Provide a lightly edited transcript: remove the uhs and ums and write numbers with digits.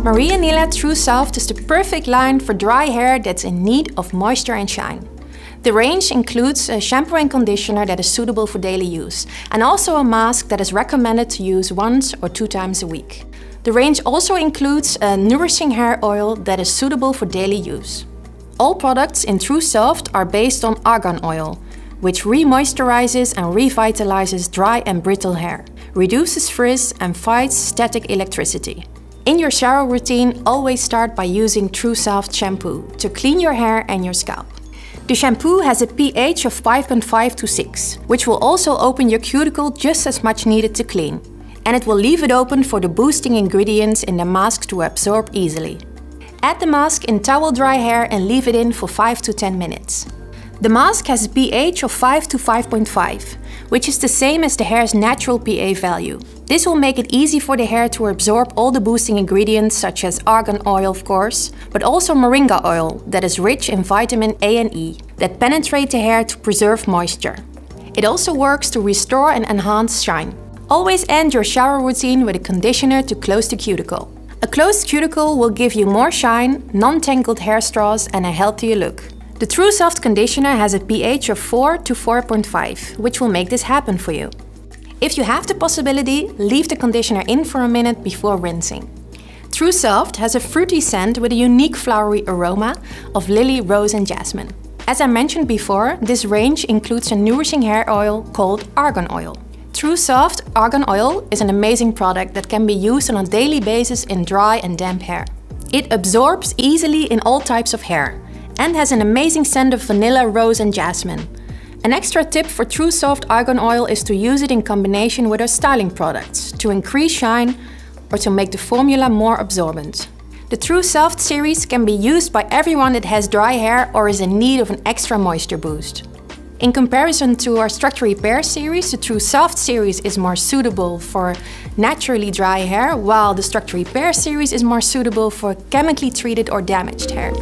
Maria Nila True Soft is the perfect line for dry hair that's in need of moisture and shine. The range includes a shampoo and conditioner that is suitable for daily use, and also a mask that is recommended to use 1 or 2 times a week. The range also includes a nourishing hair oil that is suitable for daily use. All products in True Soft are based on argan oil, which re-moisturizes and revitalizes dry and brittle hair, reduces frizz and fights static electricity. In your shower routine, always start by using True Soft shampoo to clean your hair and your scalp. The shampoo has a pH of 5.5 to 6, which will also open your cuticle just as much needed to clean. And it will leave it open for the boosting ingredients in the mask to absorb easily. Add the mask in towel dry hair and leave it in for 5 to 10 minutes. The mask has a pH of 5 to 5.5, which is the same as the hair's natural pH value. This will make it easy for the hair to absorb all the boosting ingredients such as argan oil, of course, but also moringa oil that is rich in vitamin A and E that penetrate the hair to preserve moisture. It also works to restore and enhance shine. Always end your shower routine with a conditioner to close the cuticle. A closed cuticle will give you more shine, non-tangled hair straws and a healthier look. The True Soft conditioner has a pH of 4 to 4.5, which will make this happen for you. If you have the possibility, leave the conditioner in for a minute before rinsing. True Soft has a fruity scent with a unique flowery aroma of lily, rose and jasmine. As I mentioned before, this range includes a nourishing hair oil called argan oil. True Soft argan oil is an amazing product that can be used on a daily basis in dry and damp hair. It absorbs easily in all types of hair and has an amazing scent of vanilla, rose and jasmine. An extra tip for True Soft argan oil is to use it in combination with our styling products to increase shine or to make the formula more absorbent. The True Soft series can be used by everyone that has dry hair or is in need of an extra moisture boost. In comparison to our Structure Repair series, the True Soft series is more suitable for naturally dry hair, while the Structure Repair series is more suitable for chemically treated or damaged hair.